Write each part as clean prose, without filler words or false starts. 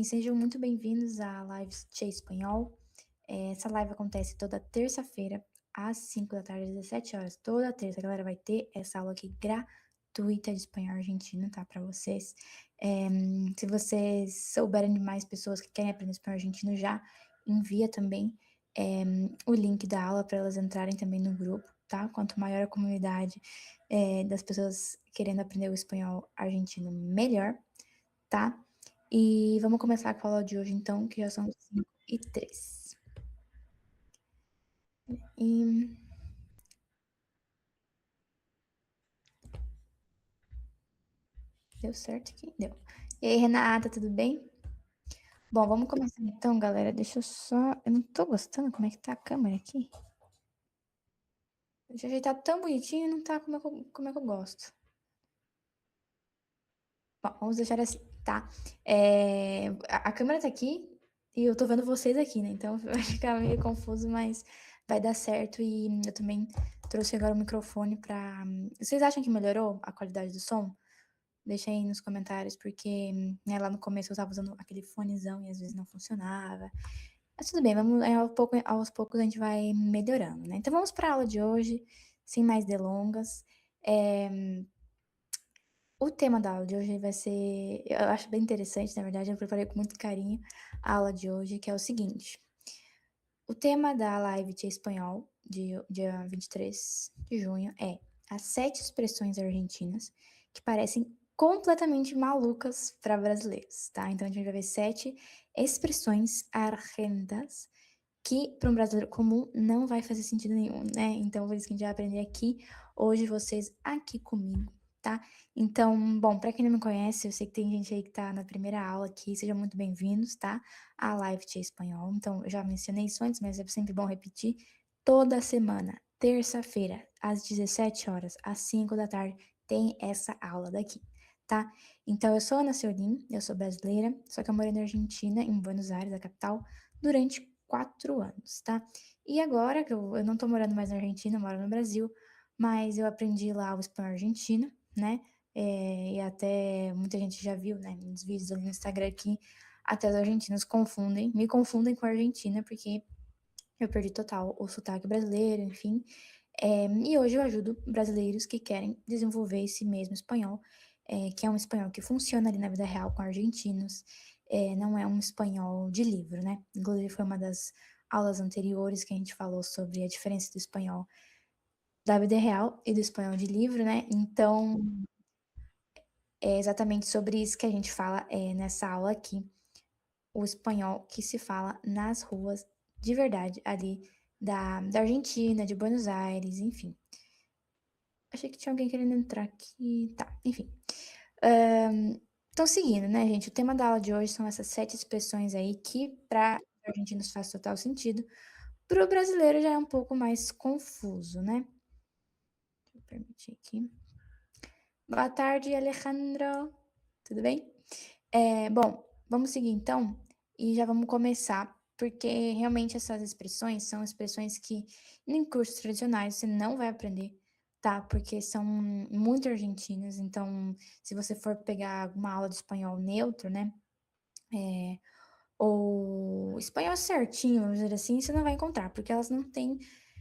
E sejam muito bem-vindos à live Che Espanhol. Essa live acontece toda terça-feira, às 5 da tarde, às 17 horas. Toda terça, a galera vai ter essa aula aqui gratuita de espanhol argentino, tá? Pra vocês. Se vocês souberem de mais pessoas que querem aprender espanhol argentino, já envia também o link da aula para elas entrarem também no grupo, tá? Quanto maior a comunidade das pessoas querendo aprender o espanhol argentino, melhor, tá? E vamos começar com a aula de hoje, então, que já são 5h03. E deu certo aqui? Deu. E aí, Renata, tudo bem? Bom, vamos começar então, galera. Deixa eu só. Eu não tô gostando como é que tá a câmera aqui. Deixa eu ajeitar tão bonitinho e não tá como é que eu gosto. Bom, vamos deixar assim, tá? A câmera tá aqui e eu tô vendo vocês aqui, né? Então vai ficar meio confuso, mas vai dar certo. E eu também trouxe agora o microfone pra. Vocês acham que melhorou a qualidade do som? Deixa aí nos comentários, porque né, lá no começo eu tava usando aquele fonezão e às vezes não funcionava. Mas tudo bem, vamos, aos poucos a gente vai melhorando, né? Então vamos para a aula de hoje, sem mais delongas. O tema da aula de hoje vai ser, eu acho bem interessante, na verdade, eu preparei com muito carinho a aula de hoje, que é o seguinte. O tema da live de espanhol, de dia 23 de junho, é as 7 expressões argentinas que parecem completamente malucas para brasileiros, tá? Então a gente vai ver 7 expressões argentinas que para um brasileiro comum não vai fazer sentido nenhum, né? Então por isso que a gente vai aprender aqui hoje vocês aqui comigo, tá? Então, bom, para quem não me conhece, eu sei que tem gente aí que tá na primeira aula aqui, sejam muito bem-vindos, tá? A live de espanhol. Então, eu já mencionei isso antes, mas é sempre bom repetir. Toda semana, terça-feira, às 17 horas, às 5 da tarde, tem essa aula daqui, tá? Então, eu sou Ana Seolim, eu sou brasileira, só que eu morei na Argentina, em Buenos Aires, a capital, durante 4 anos, tá? E agora que eu não tô morando mais na Argentina, eu moro no Brasil, mas eu aprendi lá o espanhol argentino, né? E até muita gente já viu, né, nos vídeos ali no Instagram aqui, até os argentinos me confundem com a Argentina, porque eu perdi total o sotaque brasileiro, enfim. E hoje eu ajudo brasileiros que querem desenvolver esse mesmo espanhol, que é um espanhol que funciona ali na vida real com argentinos, não é um espanhol de livro, né? Inclusive foi uma das aulas anteriores que a gente falou sobre a diferença do espanhol da vida real e do espanhol de livro, né? Então, é exatamente sobre isso que a gente fala nessa aula aqui, o espanhol que se fala nas ruas de verdade ali da Argentina, de Buenos Aires, enfim. Achei que tinha alguém querendo entrar aqui. Tá, enfim. Então, seguindo, né, gente? O tema da aula de hoje são essas 7 expressões aí que, para argentinos, faz total sentido. Para o brasileiro já é um pouco mais confuso, né? Deixa eu permitir aqui. Boa tarde, Alejandro. Tudo bem? Bom, vamos seguir então e já vamos começar, porque realmente essas expressões são expressões que em cursos tradicionais você não vai aprender, tá? Porque são muito argentinas, então se você for pegar uma aula de espanhol neutro, né? Ou espanhol certinho, vamos dizer assim, você não vai encontrar, porque elas não têm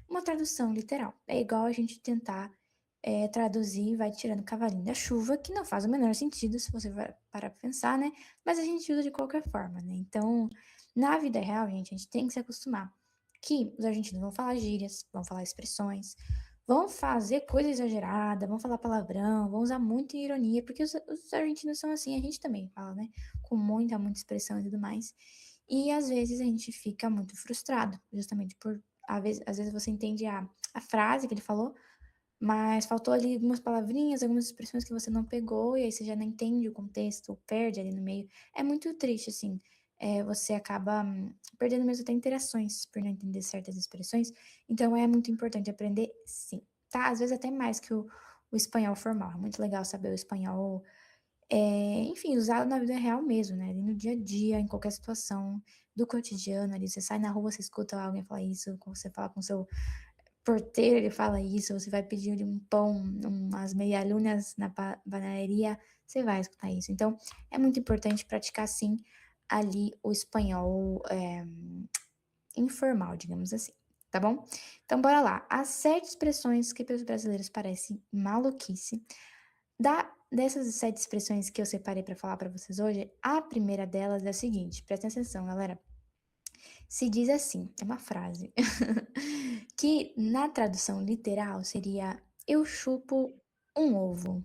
uma tradução literal. É igual a gente tentar traduzir, vai tirando cavalinho da chuva, que não faz o menor sentido se você vai parar pra pensar, né? Mas a gente usa de qualquer forma, né? Então, na vida real, gente, a gente tem que se acostumar que os argentinos vão falar gírias, vão falar expressões, vão fazer coisa exagerada, vão falar palavrão, vão usar muita ironia, porque os argentinos são assim, a gente também fala, né? Com muita expressão e tudo mais. E às vezes a gente fica muito frustrado, justamente por, às vezes você entende a frase que ele falou, mas faltou ali algumas palavrinhas, algumas expressões que você não pegou, e aí você já não entende o contexto, ou perde ali no meio. É muito triste, assim. Você acaba perdendo mesmo até interações por não entender certas expressões. Então é muito importante aprender, sim. Tá? Às vezes até mais que o espanhol formal. É muito legal saber o espanhol, enfim, usado na vida real mesmo, né? Ali no dia a dia, em qualquer situação do cotidiano ali. Você sai na rua, você escuta alguém falar isso, você fala com seu porteiro, ele fala isso, você vai pedir um pão, umas meia-lunas na panaderia, você vai escutar isso. Então, é muito importante praticar, sim, ali o espanhol informal, digamos assim, tá bom? Então bora lá. As 7 expressões que para os brasileiros parecem maluquice. Dessas 7 expressões que eu separei para falar para vocês hoje, a primeira delas é a seguinte, prestem atenção, galera. Se diz assim, é uma frase, que na tradução literal seria: "Eu chupo um ovo".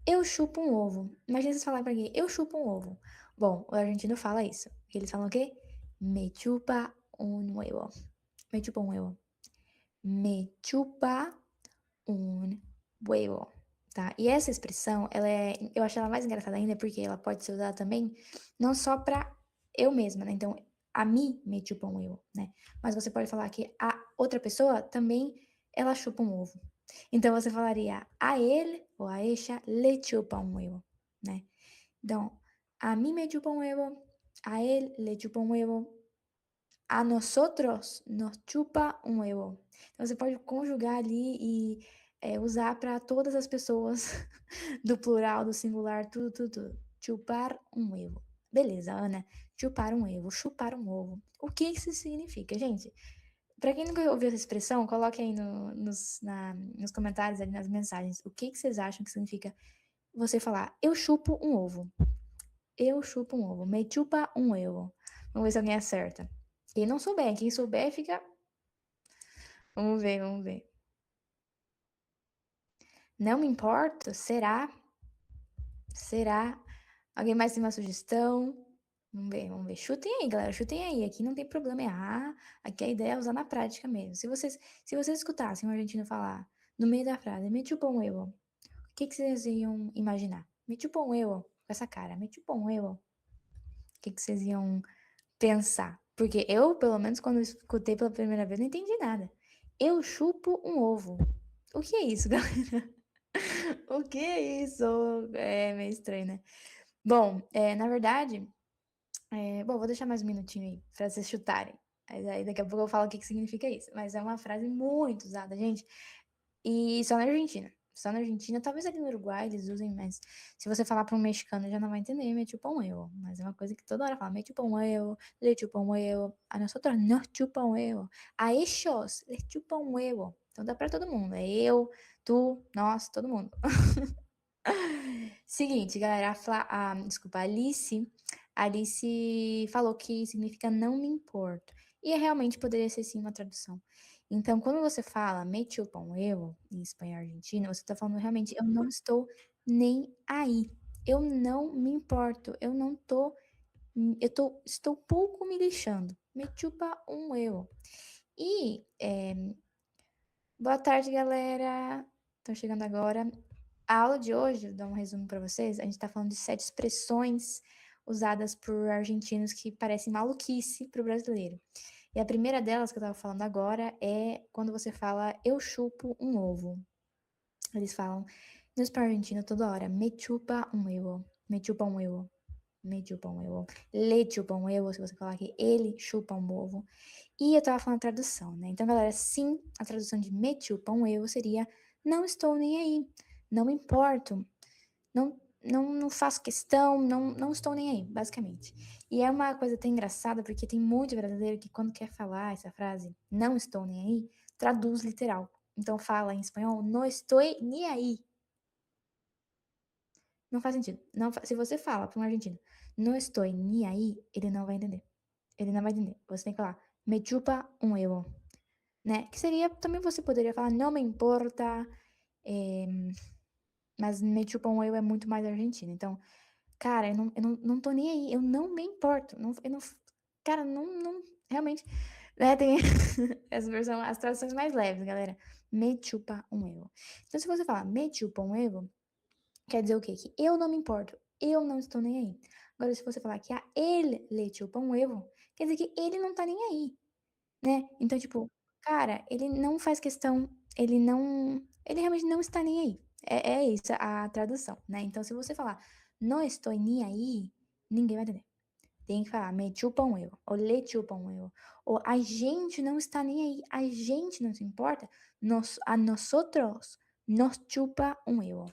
Eu chupo um ovo. Imagina vocês falarem pra alguém: "Eu chupo um ovo". Bom, o argentino fala isso. Eles falam o quê? "Me chupa un huevo". Me chupa un huevo. Me chupa un huevo, tá. E essa expressão, eu acho ela mais engraçada ainda, porque ela pode ser usada também, não só pra eu mesma, né, então, a mim me chupa um huevo, né, mas você pode falar que a outra pessoa também, ela chupa um ovo. Então você falaria: "A ele ou a ella le chupa un huevo", né. Então, a mí me chupa un huevo, a él le chupa un huevo, a nosotros nos chupa un huevo. Então você pode conjugar ali e, usar para todas as pessoas, do plural, do singular, tudo, tudo, tudo. Chupar um huevo. Beleza, Ana, chupar um huevo, chupar um ovo. O que isso significa, gente? Para quem nunca ouviu essa expressão, coloque aí nos comentários, ali nas mensagens, o que vocês acham que significa você falar: "Eu chupo um ovo". Eu chupo um ovo. Me chupa um huevo. Vamos ver se alguém acerta. Quem não souber, quem souber fica. Vamos ver, vamos ver. Não me importo? Será? Será? Alguém mais tem uma sugestão? Vamos ver, vamos ver. Chutem aí, galera, chutem aí. Aqui não tem problema errar. Aqui a ideia é usar na prática mesmo. Se vocês escutassem um argentino falar no meio da frase, me chupa um huevo, o que vocês iam imaginar? Me chupa um huevo, com essa cara, me chupa um huevo. O que vocês iam pensar? Porque eu, pelo menos, quando eu escutei pela primeira vez, não entendi nada. Eu chupo um ovo. O que é isso, galera? O que é isso? É meio estranho, né? Bom, na verdade, bom, vou deixar mais um minutinho aí pra vocês chutarem. Mas aí daqui a pouco eu falo o que que significa isso. Mas é uma frase muito usada, gente. E só na Argentina. Só na Argentina, talvez ali no Uruguai eles usem, mas se você falar para um mexicano já não vai entender, me chupa um huevo. Mas é uma coisa que toda hora fala, me chupa um huevo, le chupa um huevo, a nosotros nos chupa um huevo, a ellos les chupa um huevo. Então dá pra todo mundo, é eu, tu, nós, todo mundo. Seguinte, galera, desculpa, a Alice falou que significa não me importo. E realmente poderia ser sim uma tradução. Então, quando você fala me chupa um huevo, em espanhol argentino, você está falando realmente, eu não estou nem aí. Eu não me importo. Estou pouco me lixando. Me chupa um huevo. E, boa tarde, galera. Estão chegando agora. A aula de hoje, vou dar um resumo para vocês, a gente está falando de 7 expressões usadas por argentinos que parecem maluquice para o brasileiro. E a primeira delas que eu estava falando agora é quando você fala eu chupo um ovo. Eles falam no espanhol argentino toda hora, me chupa um huevo, me chupa um huevo, me chupa um huevo, le chupa um huevo, se você falar que ele chupa um ovo. E eu estava falando a tradução, né? Então, galera, sim, a tradução de me chupa um huevo seria não estou nem aí, não me importo, não faço questão, não estou nem aí, basicamente. E é uma coisa até engraçada, porque tem muito brasileiro que quando quer falar essa frase, não estou nem aí, traduz literal. Então fala em espanhol, não estou nem aí. Não faz sentido. Se você fala para um argentino, não estou nem aí, ele não vai entender. Ele não vai entender. Você tem que falar, me chupa um huevo, né? Que seria, também você poderia falar, não me importa, mas me chupa um huevo é muito mais argentino. Então, cara, eu não tô nem aí, eu não me importo, eu não cara, não realmente, né, tem essa versão as traduções mais leves, galera. Me chupa um huevo. Então se você falar: "Me chupa um huevo", quer dizer o quê? Que eu não me importo, eu não estou nem aí. Agora se você falar que a ele le chupa um huevo, quer dizer que ele não tá nem aí, né. Então, tipo, cara, ele não faz questão, ele realmente não está nem aí. É isso a tradução, né. Então se você falar: "Não estou nem aí", ninguém vai entender. Tem que falar: "Me chupa um huevo", ou "Le chupa um huevo", ou "A gente não está nem aí, a gente não se importa, a nosotros nos chupa un huevo,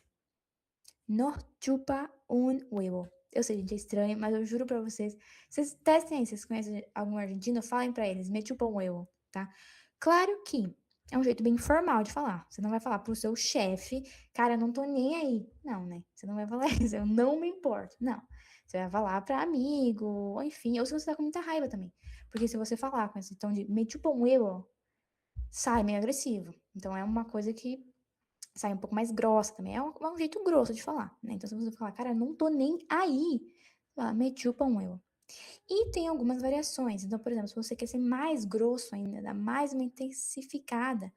nos chupa un huevo". Eu sei, gente, é estranho, mas eu juro pra vocês. Vocês testem aí, vocês conhecem algum argentino? Falem pra eles, me chupa um huevo, tá? Claro que é um jeito bem informal de falar. Você não vai falar pro seu chefe, cara, eu não tô nem aí. Não, né? Você não vai falar isso, eu não me importo. Não. Você vai falar pra amigo, ou enfim, ou se você tá com muita raiva também. Porque se você falar com esse tom de me chupa um huevo, sai meio agressivo. Então é uma coisa que sai um pouco mais grossa também. É um jeito grosso de falar, né? Então, se você falar, cara, não tô nem aí, fala, me chupa um eu. E tem algumas variações. Então, por exemplo, se você quer ser mais grosso ainda, dar mais uma intensificada,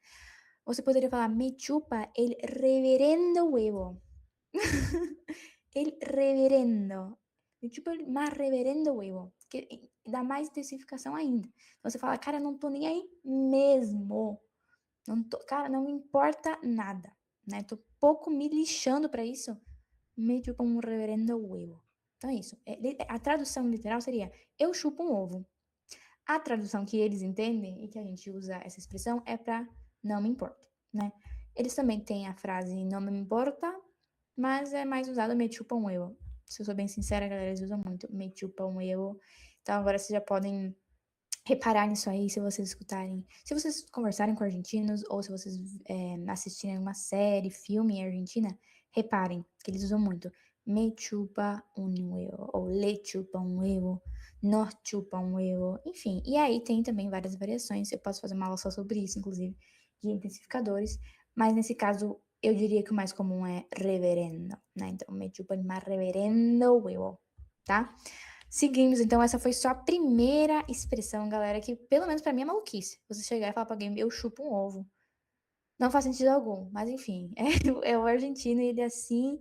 você poderia falar, me chupa el reverendo huevo. El reverendo. Me chupa el más reverendo huevo. Que dá mais intensificação ainda. Então, você fala, cara, não tô nem aí mesmo. Não tô, cara, não me importa nada, né? Tô pouco me lixando pra isso, me chupa um reverendo huevo. Então é isso. A tradução literal seria eu chupo um ovo. A tradução que eles entendem e que a gente usa essa expressão é pra não me importa, né? Eles também têm a frase não me importa, mas é mais usado me chupa um huevo. Se eu sou bem sincera, galera, eles usam muito me chupa um huevo. Então agora vocês já podem reparar nisso aí se vocês escutarem, se vocês conversarem com argentinos ou se vocês assistirem uma série, filme em Argentina, reparem que eles usam muito me chupa un huevo ou le chupa un huevo, nos chupa un huevo, enfim. E aí tem também várias variações, eu posso fazer uma aula só sobre isso, inclusive, de intensificadores, mas nesse caso eu diria que o mais comum é reverendo, né? Então, me chupa el más reverendo huevo, tá? Seguimos, então, essa foi só a primeira expressão, galera, que pelo menos pra mim é maluquice. Você chegar e falar pra alguém, eu chupo um ovo. Não faz sentido algum, mas enfim, é o argentino e ele é assim.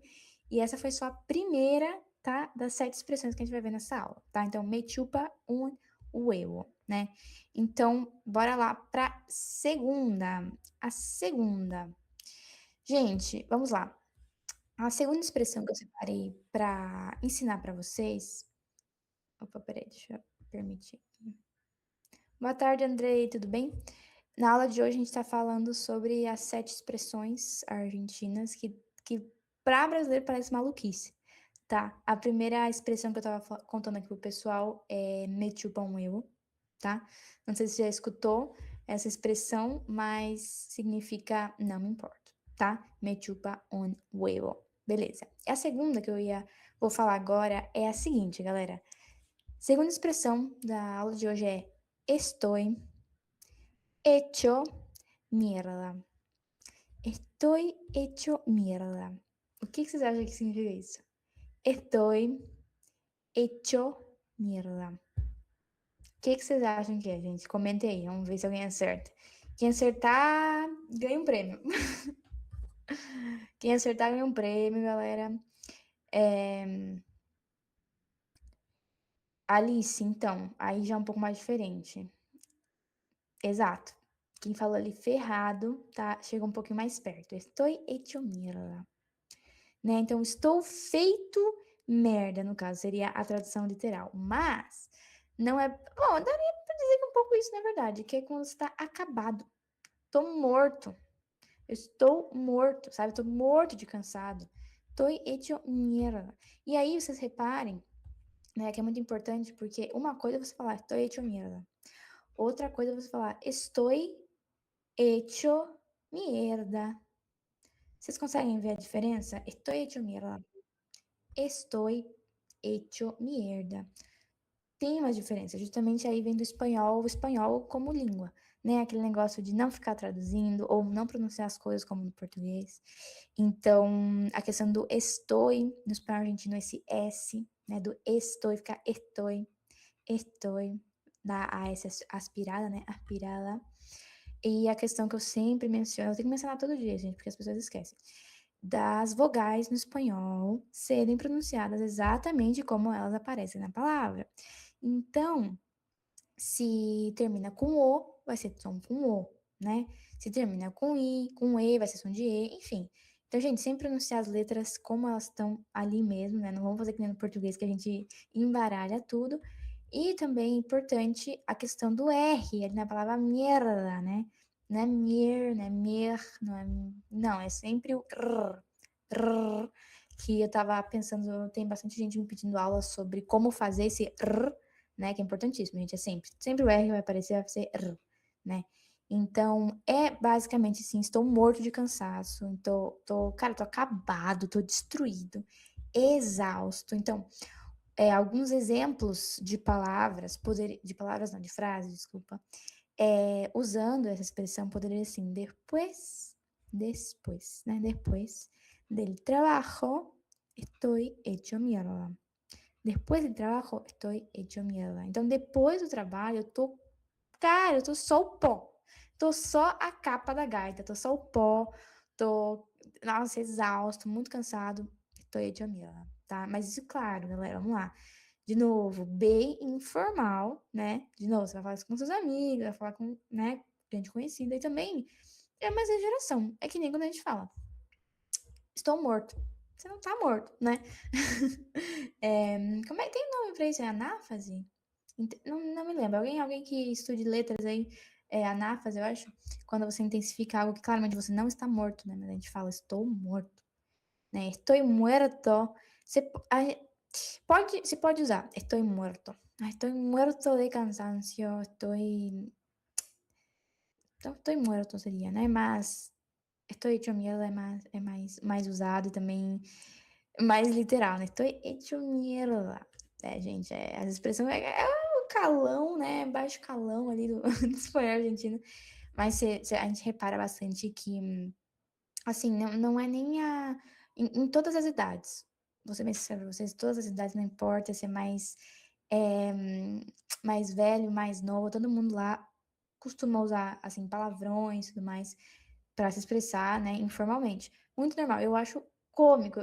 E essa foi só a primeira, tá? Das 7 expressões que a gente vai ver nessa aula, tá? Então, me chupa un huevo, né? Então, bora lá pra segunda. A segunda. Gente, vamos lá. A segunda expressão que eu separei pra ensinar pra vocês. Opa, peraí, deixa eu permitir. Boa tarde, Andrei, tudo bem? Na aula de hoje a gente está falando sobre as 7 expressões argentinas que para brasileiro parece maluquice, tá? A primeira expressão que eu tava contando aqui pro pessoal é me chupa um huevo, tá? Não sei se você já escutou essa expressão, mas significa não me importo, tá? Me chupa un huevo. Beleza. E a segunda que vou falar agora é a seguinte, galera. Segunda expressão da aula de hoje é estoy hecho mierda. Estoy hecho mierda. O que vocês acham que significa isso? Estoy hecho mierda. O que vocês acham que é, gente? Comentem aí, vamos ver se alguém acerta. Quem acertar, ganha um prêmio. Quem acertar, ganha um prêmio, galera. Alice, então, aí já é um pouco mais diferente. Exato. Quem falou ali ferrado, tá? Chega um pouquinho mais perto. Estoy hecho mierda. Né? Então, estou feito merda, no caso, seria a tradução literal. Mas, não é. Bom, daria pra dizer que um pouco isso, na verdade, que é quando você tá acabado. Tô morto. Eu estou morto, sabe? Tô morto de cansado. Tô hecho mierda. E aí, vocês reparem, né, que é muito importante, porque uma coisa é você falar, tô hecho mierda. Outra coisa é você falar, estou hecho mierda. Vocês conseguem ver a diferença? Estou hecho mierda. Estou hecho mierda. Tem uma diferença, justamente aí vem do espanhol, o espanhol como língua, né? Aquele negócio de não ficar traduzindo ou não pronunciar as coisas como no português. Então, a questão do estou, no espanhol argentino, esse S, né? Do estou, ficar estou, dá a S aspirada, né? Aspirada. E a questão que eu sempre menciono, eu tenho que mencionar todo dia, gente, porque as pessoas esquecem, das vogais no espanhol serem pronunciadas exatamente como elas aparecem na palavra. Então, se termina com o, vai ser som com o, né? Se termina com i, com e, vai ser som de e, enfim. Então, gente, sempre pronunciar as letras como elas estão ali mesmo, né? Não vamos fazer que nem no português que a gente embaralha tudo. E também é importante a questão do R, ali na palavra merda, né? Não é mir, não é mir, não é... Não, é sempre o rr, que eu tava pensando, tem bastante gente me pedindo aula sobre como fazer esse R, né, que é importantíssimo, gente, é sempre o R que vai aparecer vai ser R, né. Então, é basicamente assim, estou morto de cansaço, cara, tô acabado, tô destruído, exausto. Então, alguns exemplos de palavras, de palavras não, de frases, desculpa, usando essa expressão poderia ser assim, después, né, después del trabajo estoy hecho mierda. Depois do trabalho, estou hecho mierda. Então, depois do trabalho, cara, eu tô só o pó. Tô só a capa da gaita, tô só o pó, tô, nossa, exausto, muito cansado, estou hecho mierda, tá? Mas isso, claro, galera, vamos lá. De novo, bem informal, né? De novo, você vai falar isso com seus amigos, vai falar com, né, gente conhecida. E também é uma exageração. É que nem quando a gente fala, estou morto. Você não tá morto, né? Como é que tem nome pra isso? É anáfase? Não me lembro. Alguém que estude letras aí, anáfase, eu acho. Quando você intensifica algo que claramente você não está morto, né? Mas a gente fala, estou morto, né? Estou muerto. Você pode usar, estou muerto. Estou muerto de cansancio, estou muerto seria, né? Mas estou hecho mierda mais usado e também mais literal, né? Estou hecho mierda. Gente, essa expressão é o calão, né? Baixo calão ali do, do espanhol argentino. Mas a gente repara bastante que, assim, não é nem em todas as idades. Vou ser bem sincera pra vocês, todas as idades, não importa se é é, mais velho, mais novo, todo mundo lá costuma usar, assim, palavrões e tudo mais para se expressar, né, informalmente. Muito normal. Eu acho cômico.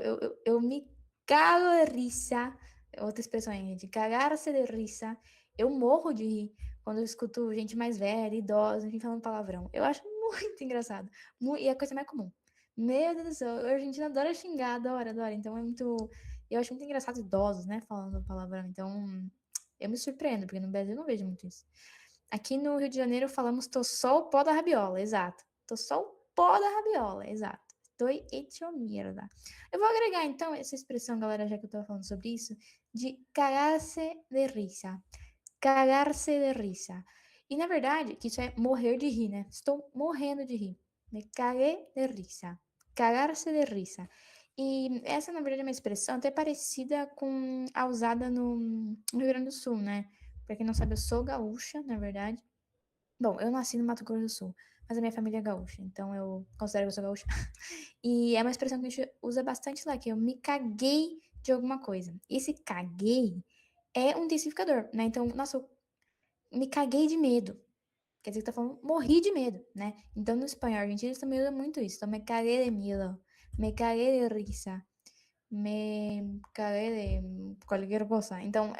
Eu me cago de risa. Outra expressão aí, gente. Cagar-se de risa. Eu morro de rir quando eu escuto gente mais velha, idosa, enfim, falando palavrão. Eu acho muito engraçado. E é a coisa mais comum. Meu Deus do céu, a Argentina adora xingar, adora. Então é muito. Eu acho muito engraçado idosos, né, falando palavrão. Então eu me surpreendo, porque no Brasil eu não vejo muito isso. Aqui no Rio de Janeiro falamos tô só o pó da rabiola, exato. Tô só o pó da rabiola, exato. Tô hecho mierda. Eu vou agregar então essa expressão, galera, já que eu tô falando sobre isso, de cagar-se de risa. Cagar-se de risa. E na verdade, que isso é morrer de rir, né? Estou morrendo de rir. Me caguei de risa. Cagar-se de risa. E essa, na verdade, é uma expressão até parecida com a usada no Rio Grande do Sul, né? Pra quem não sabe, eu sou gaúcha, na verdade. Bom, eu nasci no Mato Grosso do Sul, mas a minha família é gaúcha, então eu considero que eu sou gaúcha. E é uma expressão que a gente usa bastante lá, que eu me caguei de alguma coisa. Esse caguei é um intensificador, né? Então, nossa, eu me caguei de medo. Quer dizer que tá falando morri de medo, né? Então, no espanhol argentino, eles também usam muito isso. Então, me caguei de medo, me caguei de risa, me caguei de qualquer coisa. Então,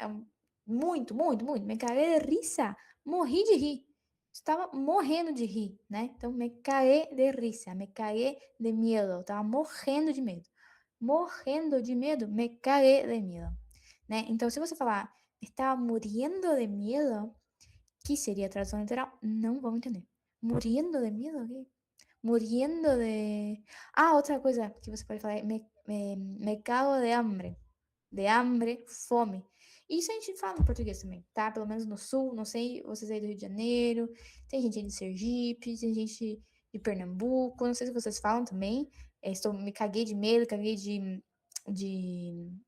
muito, me caguei de risa, morri de rir. Estava morrendo de rir, né? Então, me caguei de risa, me caguei de medo, estava morrendo de medo. Morrendo de medo, me caguei de medo, né? Então, se você falar, estava morrendo de medo, que seria a tradução literal, não vão entender. Morrendo de medo? O quê? Muriendo de. Ah, outra coisa que você pode falar é me cago de hambre, fome. Isso a gente fala em português também, tá? Pelo menos no sul, não sei, vocês aí do Rio de Janeiro, tem gente aí de Sergipe, tem gente de Pernambuco, não sei se vocês falam também. Me caguei de medo, caguei de, de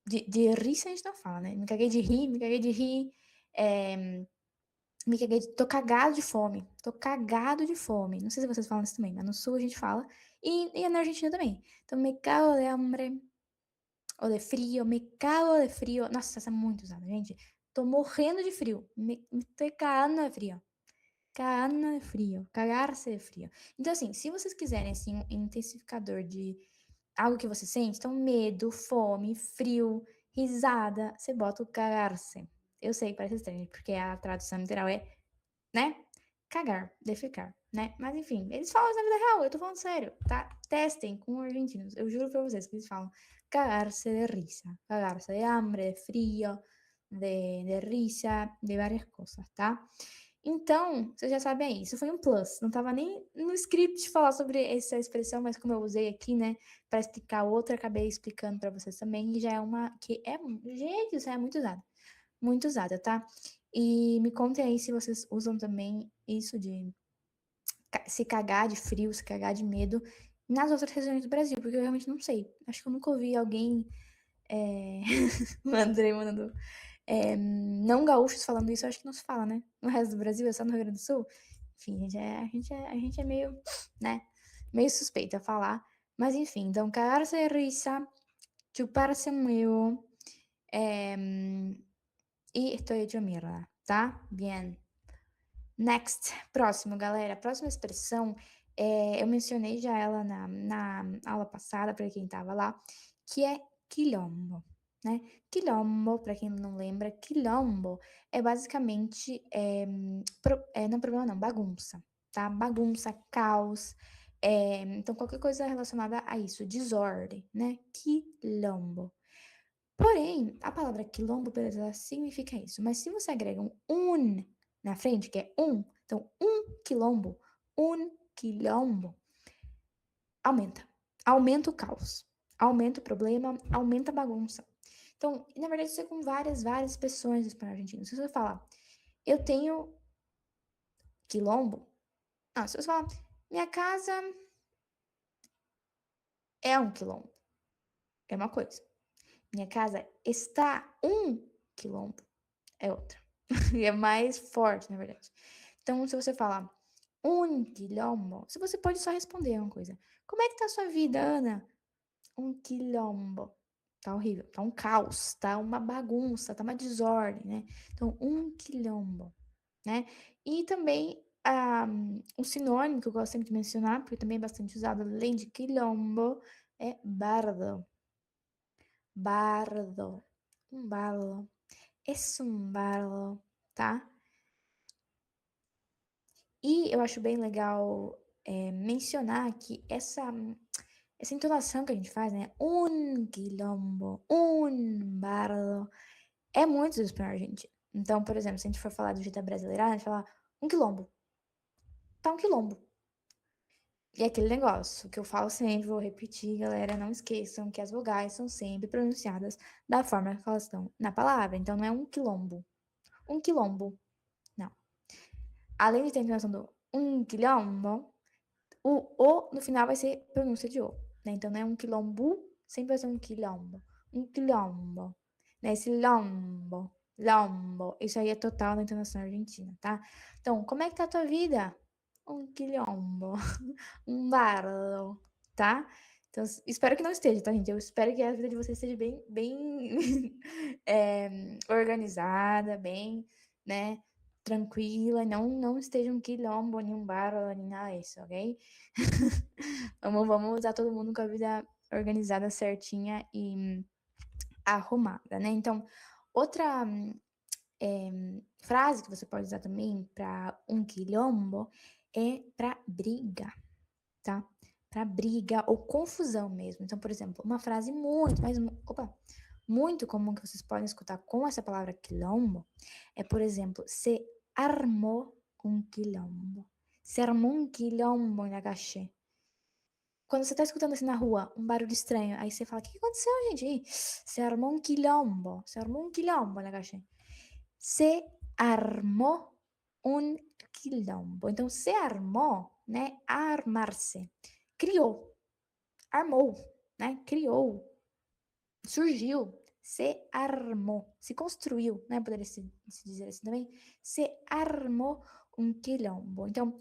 rir, a gente não fala, né? Me caguei de rir, é, tô cagado de fome. Tô cagado de fome. Não sei se vocês falam isso também, mas no sul a gente fala. E na Argentina também. Então, me cago de hambre. Ou de frio. Me cago de frio. Nossa, essa é muito usada, gente. Tô morrendo de frio. Me tô cagando de frio. Cagando de frio. Cagar-se de frio. Então, assim, se vocês quiserem, assim, um intensificador de algo que você sente, então, medo, fome, frio, risada, você bota o cagar-se. Eu sei que parece estranho, porque a tradução literal é, né? Cagar, defecar, né? Mas enfim, eles falam isso na vida real, eu tô falando sério, tá? Testem com argentinos, eu juro pra vocês que eles falam cagarse de risa, cagarse de hambre, de frio, de risa, de várias coisas, tá? Então, vocês já sabem aí, isso foi um plus, não estava nem no script falar sobre essa expressão, mas como eu usei aqui, né, para explicar outra, acabei explicando para vocês também, e já é uma que é gente, isso é muito usada, tá. E me contem aí se vocês usam também isso de se cagar de frio, se cagar de medo nas outras regiões do Brasil, porque eu realmente não sei. Acho que eu nunca ouvi alguém, o Andrei mandando, não gaúchos falando isso, eu acho que não se fala, né? No resto do Brasil, é só no Rio Grande do Sul. Enfim, a gente é meio, né, meio suspeito a falar. Mas enfim, então, cagarse de risa, chuparse un huevo, y estoy hecho mierda, tá? Bien. Next, próximo, galera. Próxima expressão, eu mencionei já ela na aula passada, para quem estava lá, que é quilombo, né. Quilombo, para quem não lembra, quilombo é basicamente, não problema não, bagunça, tá. Bagunça, caos, então qualquer coisa relacionada a isso, desordem, né, quilombo. Porém, a palavra quilombo, beleza, ela significa isso, mas se você agrega um na frente, que é então um quilombo, aumenta. Aumenta o caos, aumenta o problema, aumenta a bagunça. Então, na verdade, isso é com várias expressões do espanhol argentino. Se você falar, eu tenho quilombo, não, se você falar, minha casa é um quilombo, é uma coisa. Minha casa está um quilombo, é outra. E é mais forte, na verdade. Então, se você falar um quilombo, se você pode só responder uma coisa. Como é que tá a sua vida, Ana? Um quilombo. Tá horrível, tá um caos, tá uma bagunça, tá uma desordem, né? Então, um quilombo, né? E também um sinônimo que eu gosto sempre de mencionar, porque também é bastante usado, além de quilombo, é bardo. Bardo. Um bardo. Es un bardo, tá? E eu acho bem legal, mencionar que essa entonação que a gente faz, né, un quilombo, un bardo, é muito do espanhol argentino. Então, por exemplo, se a gente for falar do jeito abrasileirado, a gente fala: "Um quilombo", "tá um quilombo". E é aquele negócio que eu falo sempre, vou repetir, galera, não esqueçam que as vogais são sempre pronunciadas da forma que elas estão na palavra, então não é um quilombo, não. Além de ter a entonação do um quilombo, o "o" no final vai ser pronúncia de "o", né, então não é um quilombo, sempre vai ser um quilombo, né, esse lombo, lombo, isso aí é total na entonação argentina, tá. Então, como é que tá a tua vida? Um quilombo, um bardo, tá. Então espero que não esteja, tá, gente, eu espero que a vida de vocês esteja bem, organizada, bem, né, tranquila, não esteja um quilombo, nem um bardo, nem nada disso, ok? Vamos usar todo mundo com a vida organizada, certinha e arrumada, né. Então, outra, frase que você pode usar também para um quilombo é para briga, tá. Para briga ou confusão mesmo. Então, por exemplo, uma frase muito comum que vocês podem escutar com essa palavra quilombo é, por exemplo: "Se armou um quilombo. Se armou um quilombo na calle". Quando você tá escutando assim na rua, um barulho estranho, aí você fala: "Que aconteceu, gente? Ih, se armou um quilombo na calle". Se armou um quilombo. Então, se armou, né, armar-se. Criou, armou, né, criou, surgiu, se armou, se construiu, né, poderia se dizer assim também. Se armou um quilombo. Então,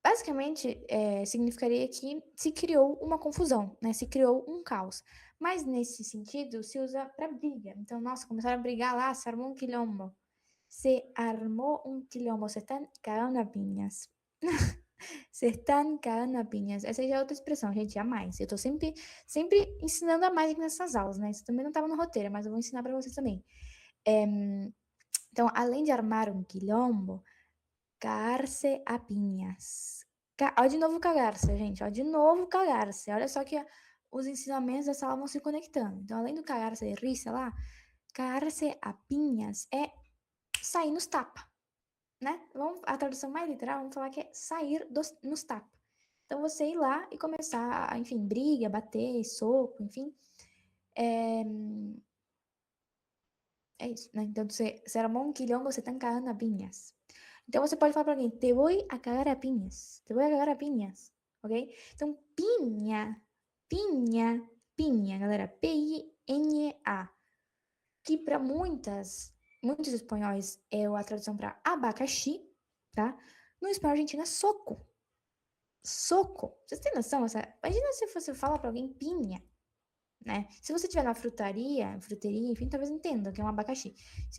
basicamente, significaria que se criou uma confusão, né, se criou um caos. Mas nesse sentido se usa para briga. Então, nossa, começaram a brigar lá, se armou um quilombo. Se armou um quilombo, se están cagando a piñas. Se están cagando a piñas. Essa já é outra expressão, gente, a mais. Eu tô sempre ensinando a mais aqui nessas aulas, né, isso também não estava no roteiro, mas eu vou ensinar para vocês também. Então, além de armar um quilombo, cagarse a piñas. Ó, de novo cagarse, gente, ó, de novo cagarse. Olha só que os ensinamentos dessa aula vão se conectando. Então, além do cagarse de risa lá, cagarse a piñas é sair nos tapa, né? A tradução mais literal, vamos falar que é sair nos tapas. Então, você ir lá e começar, enfim, briga, bater, soco, enfim. É isso, né? Então, se armou um quilombo, você tá cagando a pinhas. Então, você pode falar pra alguém, te voy a cagar a pinhas. Te voy a cagar a pinhas, ok? Então, pinha, pinha, galera. P-I-N-A. Que para muitos espanhóis é a tradução para abacaxi, tá? No espanhol argentino é soco. Soco. Vocês têm noção? Imagina se você fala pra alguém pinha, né? Se você tiver na fruteria, enfim, talvez entenda que é um abacaxi.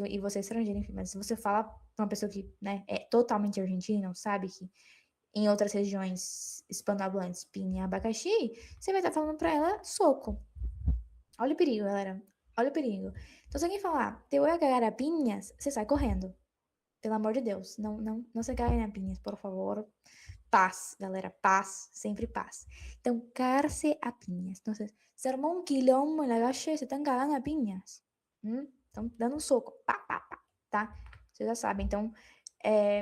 E você é estrangeiro, enfim, mas se você fala pra uma pessoa que, né, é totalmente argentina, não sabe que em outras regiões hispanohablantes pinha é abacaxi, você vai estar falando pra ela soco. Olha o perigo, galera. Olha o perigo. Então, se alguém falar, te voy a cagar a pinhas, você sai correndo. Pelo amor de Deus. Não, não, não se caguem a pinhas, por favor. Paz, galera. Paz. Sempre paz. Então, cagarse a pinhas. Então, se armou um quilombo na calle, se estão cagando a pinhas. Estão dando um soco. Pá, pá, pá. Tá? Vocês já sabem. Então,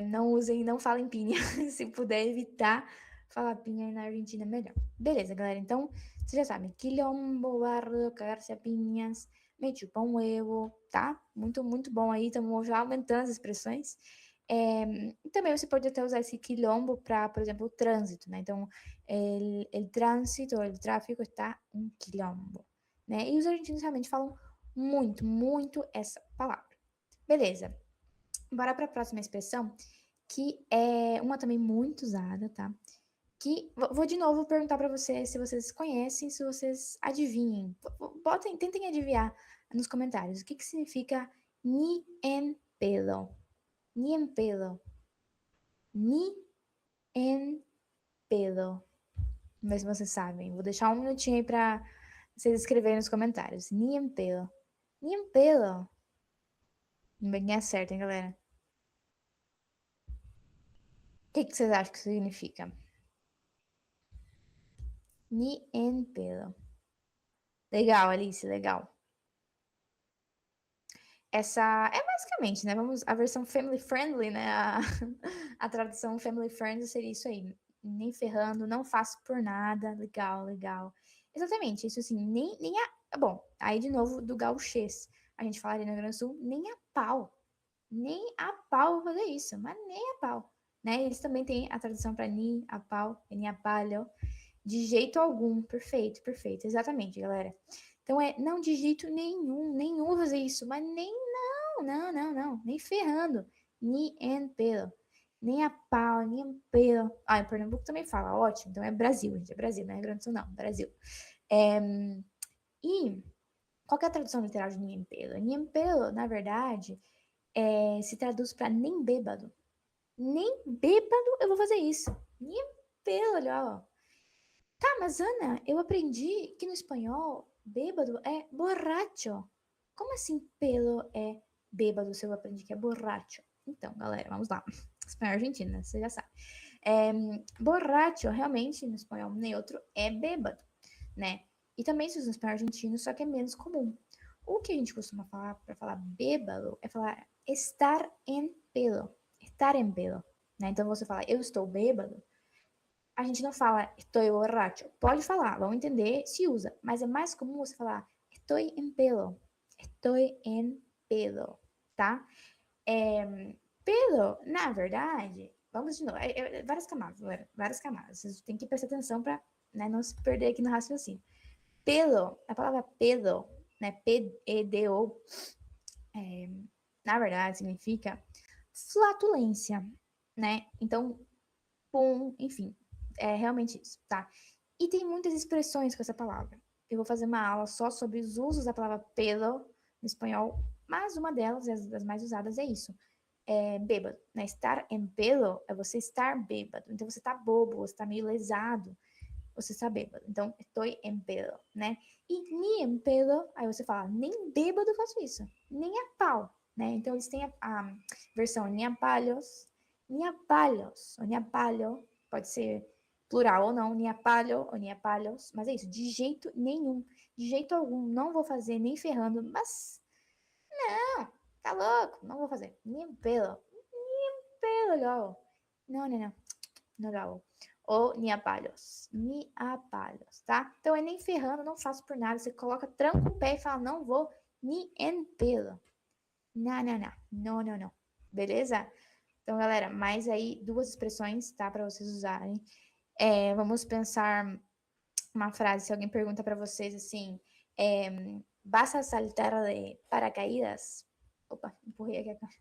não usem, não falem pinha. Se puder evitar falar pinha aí na Argentina, melhor. Beleza, galera. Então, vocês já sabem. Quilombo, bardo, cagarse a pinhas, me chupa um huevo, tá? Muito, muito bom aí. Estamos já aumentando as expressões. E também você pode até usar esse quilombo para, por exemplo, o trânsito, né? Então, el trânsito, o tráfego está um quilombo, né? E os argentinos realmente falam muito, muito essa palavra. Beleza. Bora para a próxima expressão, que é uma também muito usada, tá? Que vou de novo perguntar para vocês se vocês conhecem, se vocês adivinhem. Tentem adivinhar nos comentários o que significa ni en pedo. Ni en pedo. Ni en pedo. Vamos ver se vocês sabem. Vou deixar um minutinho aí para vocês escreverem nos comentários. Ni en pedo. Ni en pedo. Ninguém acerta, hein, galera? O que vocês acham que significa? Ni en pedo. Legal, Alice, legal. Essa é basicamente, né? A versão family friendly, né? A tradução family friendly seria isso aí. Nem ferrando, não faço por nada. Legal, legal. Exatamente, isso assim, nem a. Bom, aí de novo do gauchês. A gente falaria no Rio Grande do Sul, nem a pau. Nem a pau vou fazer isso, mas nem a pau. Né? Eles também têm a tradução para ni, a pau, nem a palho. De jeito algum. Perfeito, perfeito. Exatamente, galera. Então não de jeito nenhum fazer isso, mas nem não, nem ferrando, ni en pedo, nem a pau, nem em pedo. Ah, em Pernambuco também fala, ótimo, então é Brasil, gente, é Brasil, não é Grande do Sul, não, Brasil. E qual que é a tradução literal de ni en pedo? Ni en pedo, na verdade, se traduz para nem bêbado. Nem bêbado eu vou fazer isso. Nem pedo, olha, ó. Tá, mas Ana, eu aprendi que no espanhol, bêbado é borracho. Como assim pedo é bêbado se eu aprendi que é borracho? Então, galera, vamos lá. Espanhol argentino, né? Você já sabe. Borracho, realmente, no espanhol neutro, é bêbado, né? E também se usa no espanhol argentino, só que é menos comum. O que a gente costuma falar para falar bêbado é falar estar em pedo. Estar em pedo, né? Então, você fala eu estou bêbado, a gente não fala estou borracho. Pode falar, vamos entender se usa, mas é mais comum você falar estou em pedo. Estou em pedo, tá? Pedo, na verdade, vamos de novo, várias camadas, galera, várias camadas. Vocês têm que prestar atenção para, né, não se perder aqui no raciocínio. Pedo, a palavra pedo, né, P-E-D-O, na verdade significa flatulência, né? Então, pum, enfim, é realmente isso, tá? E tem muitas expressões com essa palavra. Eu vou fazer uma aula só sobre os usos da palavra pedo no espanhol, mas uma delas, das mais usadas, é isso. Bêbado, né? Estar em pedo é você estar bêbado. Então você tá bobo, você tá meio lesado, você está bêbado. Então, estou em pedo, né? E nem em pedo, aí você fala, nem bêbado faço isso, nem a pau, né? Então eles têm a versão nem a palhos, ou nem a palho, pode ser plural ou não, nem a palho ou nem a palhos, mas é isso, de jeito nenhum, de jeito algum, não vou fazer nem ferrando, mas não, tá louco, não vou fazer, nem em pedo, logo. Não, não, não. Não logo. Ou ni a palos. Ni a palos, tá? Então é nem ferrando, não faço por nada. Você coloca, tranca o pé e fala, não vou ni en pedo. Não, não, não. Não, não, não. Beleza? Então, galera, mais aí duas expressões, tá? Para vocês usarem. Vamos pensar uma frase. Se alguém pergunta para vocês assim, ¿vas a saltar de paracaídas? Opa, empurrei aqui a caixa.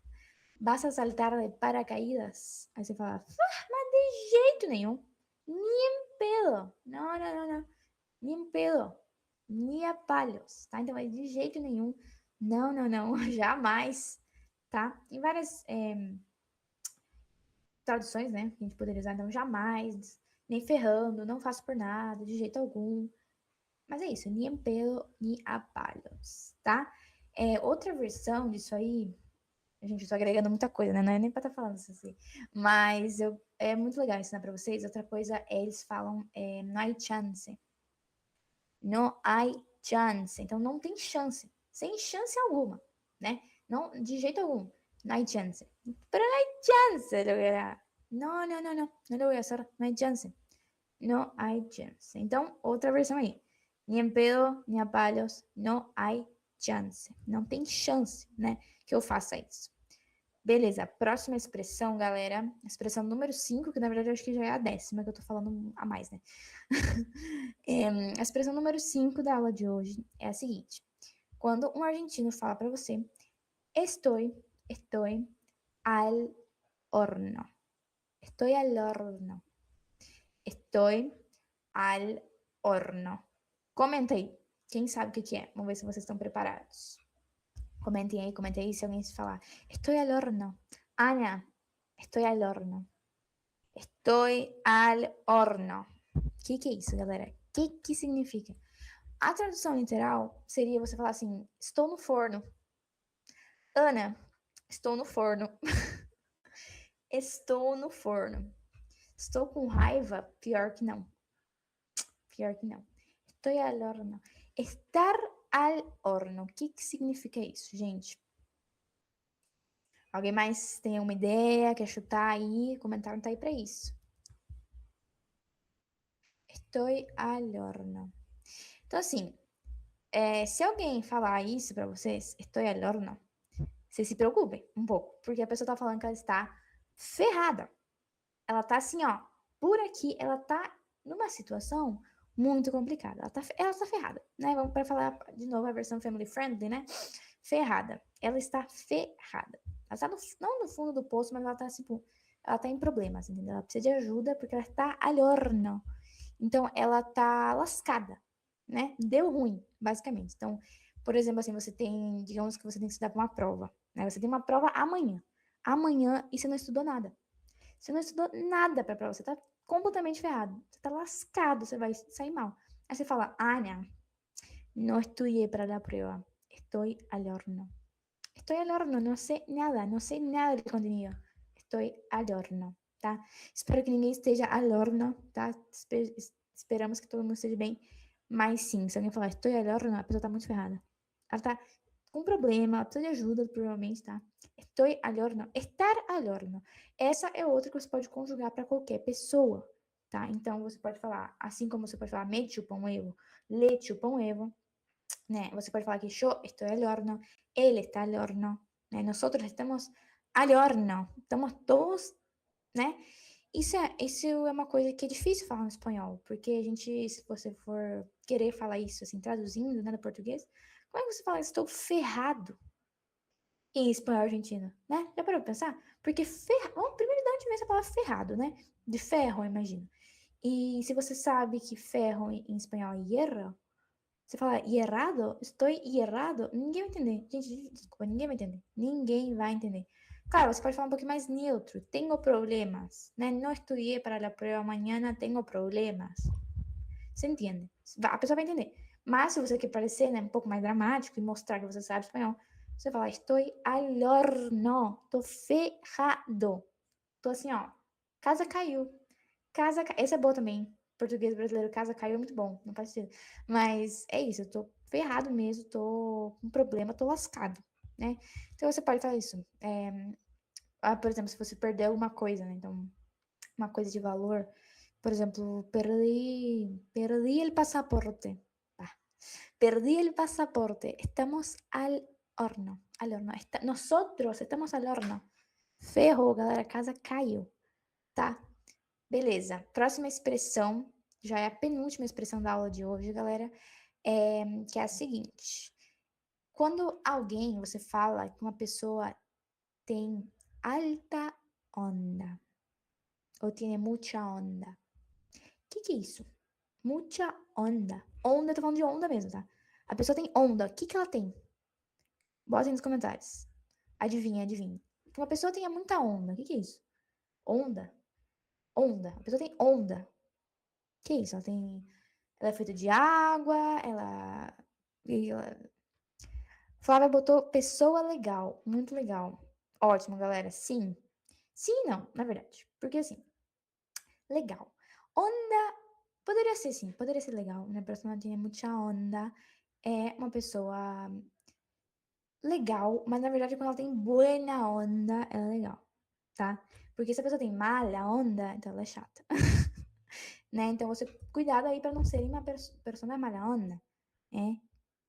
¿Vas a saltar de paracaídas? Aí você fala, mas de jeito nenhum. Ni em pedo. Não, não, não, não. Ni em pedo. Ni a palhos, tá? Então, é de jeito nenhum. Não, não, não. Jamais, tá? Tem várias traduções, né? Que a gente poderia usar. Não, jamais. Nem ferrando. Não faço por nada. De jeito algum. Mas é isso. Ni em pedo, ni a palhos, tá? Outra versão disso aí. Gente, eu tô agregando muita coisa, né? Não é nem pra estar falando isso assim. Mas é muito legal ensinar pra vocês. Outra coisa é eles falam no hay chance. No hay chance. Então não tem chance. Sem chance alguma, né? Não, de jeito algum. No hay chance. Pero no hay chance, logrará. No, no, no, no. No lo voy a hacer. No hay chance. No hay chance. Então, outra versão aí. Ni en pedo, ni a palos. No hay chance. Não tem chance, né? Que eu faça isso. Beleza, próxima expressão, galera. Expressão número 5, que na verdade eu acho que já é a 10ª que eu tô falando a mais, né? A expressão número 5 da aula de hoje é a seguinte. Quando um argentino fala para você, estoy al horno. Estoy al horno. Estoy al horno. Comenta aí. Quem sabe o que é? Vamos ver se vocês estão preparados. Comentem aí se alguém se falar. Estoy al horno. Ana, estoy al horno. Estoy al horno. O que é isso, galera? O que significa? A tradução literal seria você falar assim: estou no forno. Ana, estou no forno. Estou no forno. Estou com raiva? Pior que não. Pior que não. Estoy al horno. Estar al horno. O que significa isso, gente? Alguém mais tem uma ideia? Quer chutar aí? O comentário tá aí pra isso. Estoy al horno. Então, assim, se alguém falar isso pra vocês, estoy al horno, vocês se preocupem um pouco, porque a pessoa tá falando que ela está ferrada. Ela tá assim, ó, por aqui, ela tá numa situação muito complicada. Ela tá ferrada, né? Vamos para falar de novo a versão family friendly, né? Ferrada. Ela está ferrada. Ela tá não no fundo do poço, mas ela tá, tipo, ela tá em problemas, entendeu? Ela precisa de ajuda porque ela está al horno. Então, ela tá lascada, né? Deu ruim, basicamente. Então, por exemplo, assim, digamos que você tem que estudar para uma prova, né? Você tem uma prova amanhã. Amanhã e você não estudou nada. Você não estudou nada pra prova, você tá completamente ferrado. Você tá lascado, você vai sair mal. Aí você fala, Ana, não estudei para a prova. Estou al horno. Estou al horno, não sei nada de contenido. Estou al horno, tá? Espero que ninguém esteja al horno, tá? Esperamos que todo mundo esteja bem. Mas sim, se alguém falar estou al horno, a pessoa tá muito ferrada. Ela tá com problema, ela precisa de ajuda, provavelmente, tá? Estou al horno. Estar al horno. Essa é outra que você pode conjugar para qualquer pessoa, tá? Então, você pode falar, assim como você pode falar me chupa un huevo, le chupa un huevo, né? Você pode falar que yo estoy al horno, él está al horno, né? Nosotros estamos al horno. Estamos todos, né? Isso é uma coisa que é difícil falar no espanhol, porque a gente, se você for querer falar isso, assim, traduzindo, né, no português, como é que você fala, estou ferrado em espanhol argentino, né? Já parou pra pensar? Porque primeiro de onde vem essa palavra ferrado, né? De ferro, eu imagino. E se você sabe que ferro em espanhol é hierro, você fala hierrado? Estou hierrado? Ninguém vai entender. Gente, desculpa, ninguém vai entender. Ninguém vai entender. Claro, você pode falar um pouquinho mais neutro. Tenho problemas, né? Não estudei para a prova amanhã, tenho problemas. Você entende? A pessoa vai entender. Mas se você quer parecer, né, um pouco mais dramático e mostrar que você sabe espanhol, você fala, estou al horno, tô ferrado. Tô assim, ó, casa caiu. Esse é bom também. Português brasileiro, casa caiu é muito bom, não faz sentido. Mas é isso, eu tô ferrado mesmo, tô com problema, tô lascado, né? Então você pode falar isso. por exemplo, se você perder alguma coisa, né? Então, uma coisa de valor, por exemplo, perdí el pasaporte. Ah, perdí el pasaporte. Estamos al horno. Nosotros estamos al horno. Ferrou, galera, a casa caiu, tá? Beleza. Próxima expressão, já é a penúltima expressão da aula de hoje, galera, que é a seguinte. Quando alguém, você fala que uma pessoa tem alta onda ou tem muita onda. O que é isso? Muita onda. Onda, eu tô falando de onda mesmo, tá? A pessoa tem onda. O que ela tem? Botem nos comentários. Adivinha, adivinha. Que uma pessoa tenha muita onda. O que é isso? Onda. Onda. A pessoa tem onda. O que é isso? Ela é feita de água, ela. Flávia botou pessoa legal. Muito legal. Ótimo, galera. Sim. Sim e não, na verdade. Porque assim, legal. Onda. Poderia ser sim, poderia ser legal. Uma pessoa tem muita onda. É uma pessoa legal, mas na verdade quando ela tem buena onda, ela é legal, tá? Porque se a pessoa tem mala onda, então ela é chata. Né? Então você cuidado aí para não ser uma pessoa mala onda, é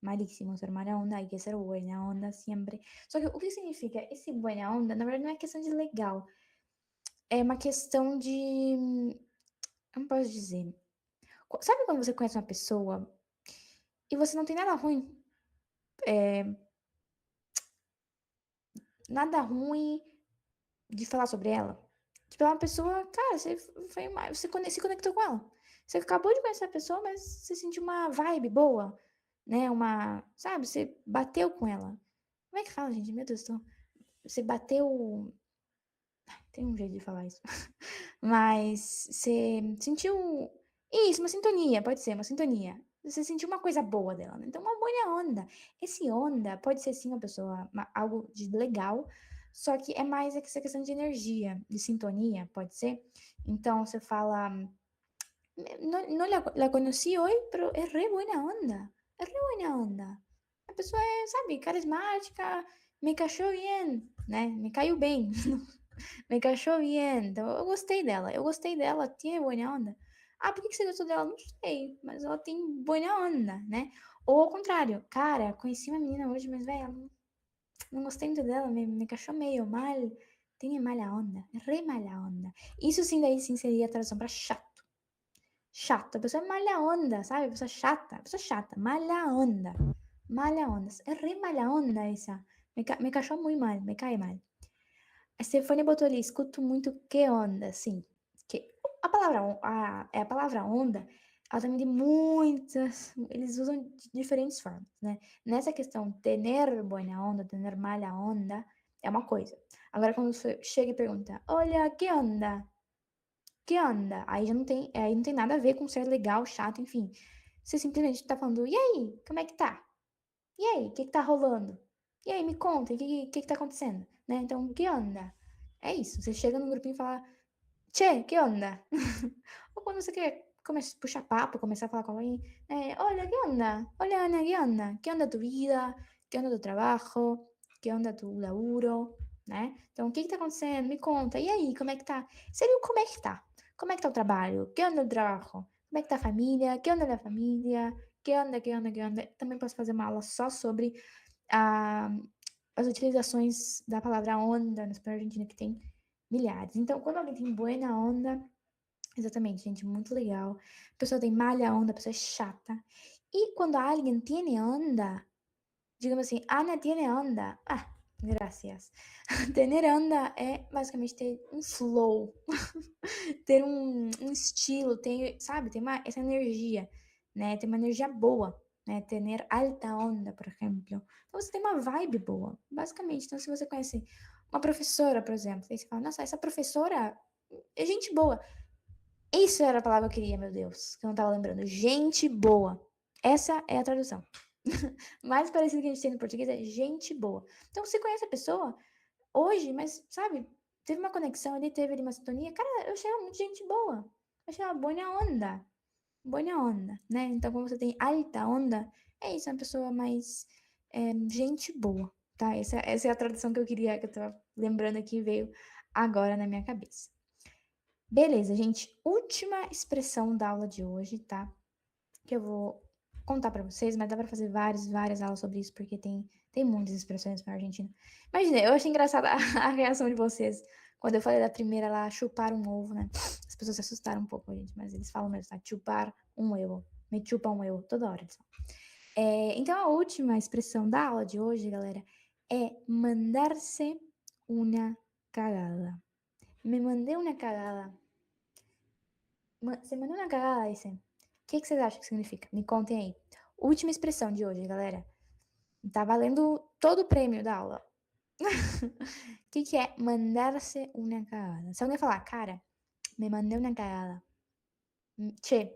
malíssimo ser mala onda, hay que ser buena onda sempre. Só que o que significa esse buena onda, na verdade não é questão de legal, é uma questão de, como posso dizer? Sabe quando você conhece uma pessoa e você não tem nada ruim, nada ruim de falar sobre ela? Tipo, é uma pessoa, cara, você se conectou com ela. Você acabou de conhecer a pessoa, mas você sentiu uma vibe boa, né? Sabe, você bateu com ela. Como é que fala, gente? Meu Deus, você bateu. Tem um jeito de falar isso. Mas você sentiu. Isso, uma sintonia, pode ser, uma sintonia. Você sentiu uma coisa boa dela, né? Então, uma boa onda. Esse onda pode ser sim uma pessoa, algo de legal, só que é mais essa questão de energia, de sintonia, pode ser. Então, você fala. No la conocí hoy, pero es re buena onda. Es re buena onda. A pessoa é, sabe, carismática, me cachou bem, né? Me caiu bem. Me cachou bem. Então, eu gostei dela, tinha boa onda. Ah, por que você gostou dela? Não sei, mas ela tem boa onda, né? Ou ao contrário, cara, conheci uma menina hoje, mas, velho, não gostei muito dela, me cachou meio mal. Tem mala onda, re mala onda. Isso sim, daí sim seria a tradução pra chato. Chato, a pessoa é mala onda, sabe? A pessoa chata, mala onda. Mala onda, é re mala onda essa. Me cachou muito mal, me cai mal. A Stefania botou ali, escuto muito que onda, sim. Que a palavra onda, ela também tem muitas, eles usam de diferentes formas, né? Nessa questão, tener buena onda, tener mala onda, é uma coisa. Agora, quando você chega e pergunta, olha, que onda? Que onda? Aí não tem nada a ver com ser legal, chato, enfim. Você simplesmente tá falando, e aí, como é que tá? E aí, o que que tá rolando? E aí, me conta, o que que tá acontecendo? Né? Então, que onda? É isso, você chega no grupinho e fala, che, que onda? Ou quando você quer puxar papo, começar a falar com alguém, olha, que onda? Olha, Ana, que onda? Que onda tu vida? Que onda tu trabalho? Que onda tu laburo? Né? Então, o que que tá acontecendo? Me conta. E aí, como é que tá? Seria o como é que tá? Como é que tá o trabalho? Que onda o trabalho? Como é que tá a família? Que onda da família? Que onda, que onda, que onda? Também posso fazer uma aula só sobre a, as utilizações da palavra onda no espanhol argentino, que tem milhares. Então, quando alguém tem buena onda, exatamente, gente, muito legal. A pessoa tem malha onda, a pessoa é chata. E quando alguém tem onda, digamos assim, Ana tiene onda. Ah, gracias. Tener onda é basicamente ter um flow, ter um estilo, sabe, tem essa energia, né? Tem uma energia boa, né? Tener alta onda, por exemplo. Então você tem uma vibe boa, basicamente. Então, se você conhece uma professora, por exemplo, aí você fala, nossa, essa professora é gente boa. Isso era a palavra que eu queria, meu Deus, que eu não tava lembrando. Gente boa. Essa é a tradução. Mais parecido que a gente tem no português é gente boa. Então você conhece a pessoa hoje, mas sabe, teve uma conexão ali, teve ali uma sintonia. Cara, eu achei ela muito gente boa. Eu achei ela boa onda, né? Então, quando você tem alta onda, é isso, é uma pessoa mais gente boa, tá? Essa é a tradução que eu queria, que eu tava lembrando aqui, veio agora na minha cabeça. Beleza, gente, última expressão da aula de hoje, tá? Que eu vou contar pra vocês, mas dá pra fazer várias aulas sobre isso, porque tem muitas expressões para argentino. Imagina, eu achei engraçada a reação de vocês quando eu falei da primeira lá, chupar um ovo, né? As pessoas se assustaram um pouco, gente, mas eles falam mesmo, tá? Chupar um ovo. Me chupa um ovo, toda hora eles falam. Então, a última expressão da aula de hoje, galera, é mandar-se una cagada. Me mandei una cagada. Você mandou una cagada, esse? O que vocês acham que significa? Me contem aí. Última expressão de hoje, galera. Tá valendo todo o prêmio da aula. O que é mandar-se una cagada? Se alguém falar, cara, me mandei una cagada. Che,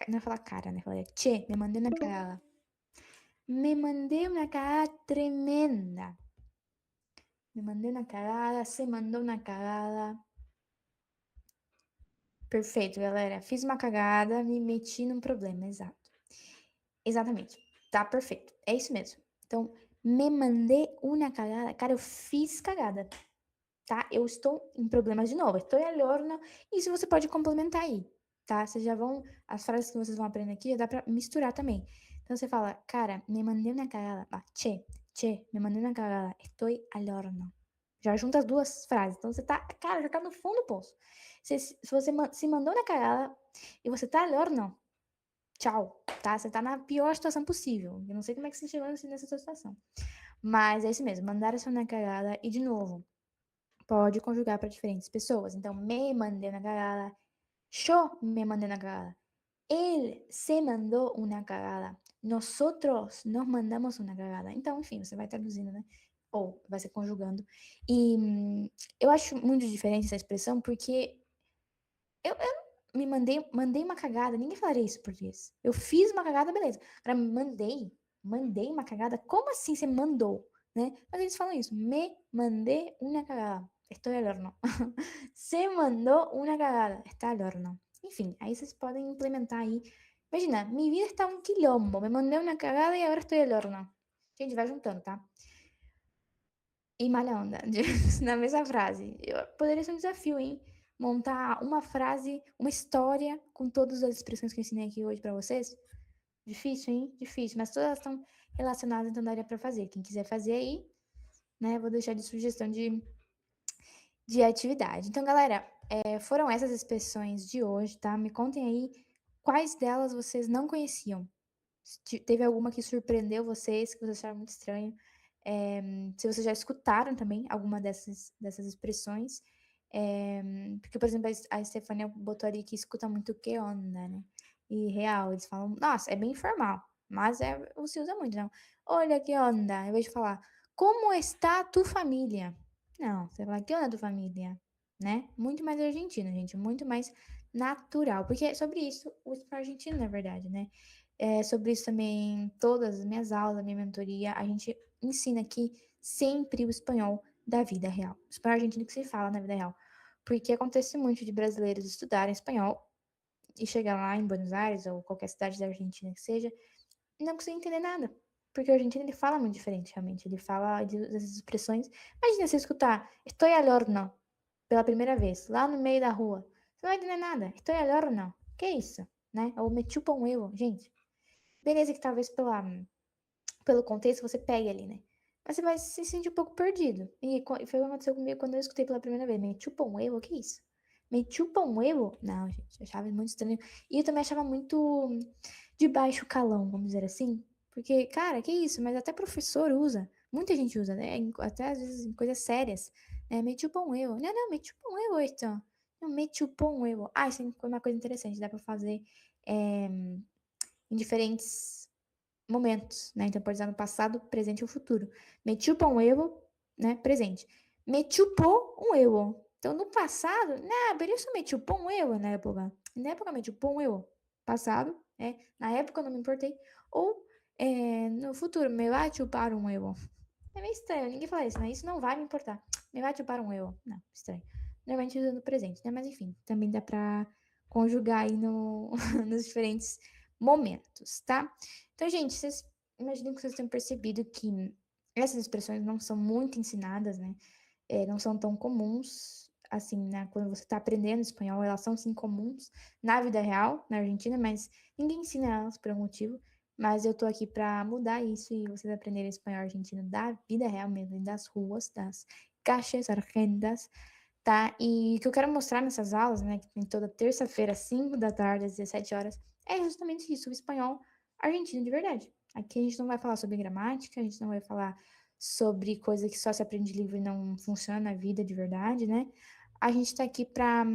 não é falar cara, né? Falar, che, me mandei una cagada. Me mandei una cagada tremenda. Me mandei una cagada, se mandou una cagada. Perfeito, galera. Fiz uma cagada, me meti num problema, exato. Exatamente. Tá perfeito. É isso mesmo. Então, me mandei una cagada. Cara, eu fiz cagada, tá? Eu estou em problemas de novo. Estou al horno. Isso você pode complementar aí, tá? Vocês já vão... As frases que vocês vão aprender aqui, já dá pra misturar também. Então, você fala, cara, me mandei una cagada. Che, me mandei una cagada. Estou al horno. Já junta as duas frases. Então, você tá... Cara, já tá no fundo do poço. Se você se mandou na cagada e você tá al horno, tchau, tá? Você tá na pior situação possível. Eu não sei como é que você chegou nessa situação. Mas é isso mesmo, mandar a na cagada e, de novo, pode conjugar para diferentes pessoas. Então, me mandei na cagada, yo me mandé na cagada, él se mandou una cagada, nosotros nos mandamos una cagada. Então, enfim, você vai traduzindo, né? Ou vai se conjugando. E eu acho muito diferente essa expressão porque eu me mandei uma cagada, ninguém falaria isso em português. Eu fiz uma cagada, beleza. Agora, mandei uma cagada, como assim você mandou, né? Mas eles falam isso, me mandei una cagada, estou al horno. Se mandou una cagada, está al horno. Enfim, aí vocês podem implementar aí. Imagina, mi vida está um quilombo, me mandei una cagada e agora estou al horno. Gente, vai juntando, tá? E malha onda, na mesma frase. Poderia ser um desafio, hein? Montar uma frase, uma história com todas as expressões que eu ensinei aqui hoje pra vocês. Difícil, hein? Difícil, mas todas elas estão relacionadas, então daria pra fazer. Quem quiser fazer aí, né? Vou deixar de sugestão de atividade. Então, galera, foram essas expressões de hoje, tá? Me contem aí quais delas vocês não conheciam. Teve alguma que surpreendeu vocês, que vocês acharam muito estranho. Se vocês já escutaram também alguma dessas expressões. Porque, por exemplo, a Stefania botou ali que escuta muito que onda, né? E real, eles falam, nossa, é bem informal, mas se usa muito, não. Olha que onda, em vez de falar, como está tu família? Não, você fala, que onda tu família? Né? Muito mais argentino, gente, muito mais natural. Porque é sobre isso o espanhol argentino, na verdade, né? Sobre isso também, todas as minhas aulas, a minha mentoria, a gente ensina aqui sempre o espanhol da vida real. O espanhol argentino que se fala na vida real. Porque acontece muito de brasileiros estudarem espanhol e chegar lá em Buenos Aires ou qualquer cidade da Argentina que seja e não conseguir entender nada. Porque o argentino ele fala muito diferente, realmente. Ele fala dessas expressões. Imagina você escutar "Estoy al horno" pela primeira vez, lá no meio da rua. Você não vai entender nada. "Estoy al horno". Que isso? Né? Ou "me chupa um huevo". Gente, beleza que talvez pelo contexto você pegue ali, né? Mas você vai se sentir um pouco perdido. E foi o que aconteceu comigo quando eu escutei pela primeira vez. Me chupa um huevo? Que isso? Me chupa um huevo? Não, gente, eu achava muito estranho. E eu também achava muito de baixo calão, vamos dizer assim. Porque, cara, que isso? Mas até professor usa. Muita gente usa, né? Até às vezes em coisas sérias. Né? Me chupa um huevo. Não, me chupa um huevo, então. Não, me chupa um huevo. Ah, isso é uma coisa interessante. Dá pra fazer em diferentes momentos, né? Então pode usar no passado, presente ou futuro. Me chupa um huevo, né? Presente. Me chupou um huevo. Então no passado, não, por isso me chupou um huevo na época. Na época me chupou um huevo. Passado, na época eu não me importei. Ou no futuro, me vai chupar um huevo. É meio estranho, ninguém fala isso, né? Isso não vai me importar. Me vai chupar um huevo. Não, estranho. Normalmente usando presente, né? Mas enfim, também dá pra conjugar aí nos diferentes momentos, tá? Então, gente, imaginem que vocês tenham percebido que essas expressões não são muito ensinadas, né? não são tão comuns, assim, né, quando você está aprendendo espanhol, elas são sim comuns na vida real, na Argentina, mas ninguém ensina elas por algum motivo. Mas eu tô aqui para mudar isso e vocês aprenderem espanhol argentino da vida real mesmo, das ruas, das caixas argentas, tá? E o que eu quero mostrar nessas aulas, né, que tem toda terça-feira, às 5 da tarde, às 17 horas, é justamente isso, o espanhol argentino de verdade. Aqui a gente não vai falar sobre gramática, a gente não vai falar sobre coisa que só se aprende de livro e não funciona na vida de verdade, né? A gente tá aqui para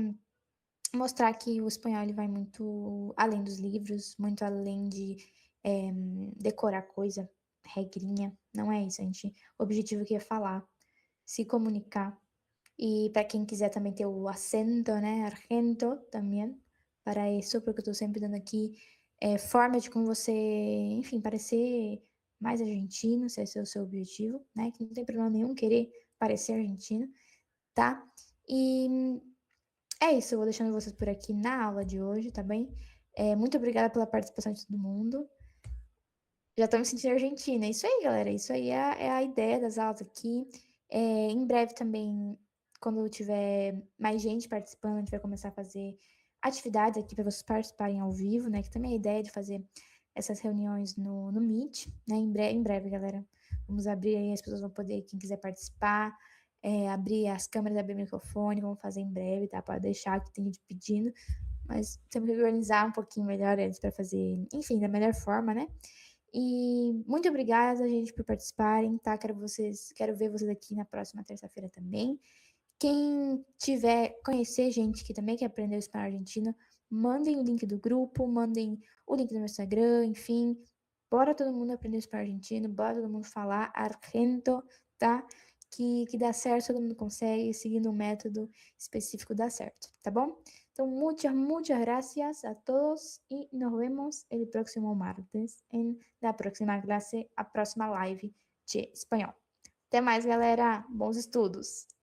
mostrar que o espanhol ele vai muito além dos livros, muito além de decorar coisa, regrinha. Não é isso, a gente, o objetivo aqui é falar, se comunicar. E para quem quiser também ter o acento, né, argento também, para isso, porque eu tô sempre dando aqui forma de como você, enfim, parecer mais argentino, se esse é o seu objetivo, né, que não tem problema nenhum querer parecer argentino, tá? E é isso, eu vou deixando vocês por aqui na aula de hoje, tá bem? Muito obrigada pela participação de todo mundo. Já tô me sentindo argentina. É isso aí, galera. Isso aí é a ideia das aulas aqui. Em breve também, quando tiver mais gente participando, a gente vai começar a fazer atividades aqui para vocês participarem ao vivo, né? Que também é a ideia de fazer essas reuniões no Meet, né? Em breve, galera. Vamos abrir aí, as pessoas vão poder, quem quiser participar, abrir as câmeras, abrir o microfone, vamos fazer em breve, tá? Pode deixar que tem gente pedindo, mas temos que organizar um pouquinho melhor antes para fazer, enfim, da melhor forma, né? E muito obrigada, gente, por participarem, tá? Quero ver vocês aqui na próxima terça-feira também. Quem tiver conhecer gente que também quer aprender o espanhol argentino, mandem o link do grupo, mandem o link do meu Instagram, enfim. Bora todo mundo aprender o espanhol argentino, bora todo mundo falar argento, tá? Que dá certo, todo mundo consegue, seguindo um método específico dá certo, tá bom? Então, muchas gracias a todos y nos vemos el próximo martes en la próxima clase, a próxima live de espanhol. Até mais, galera. Bons estudos!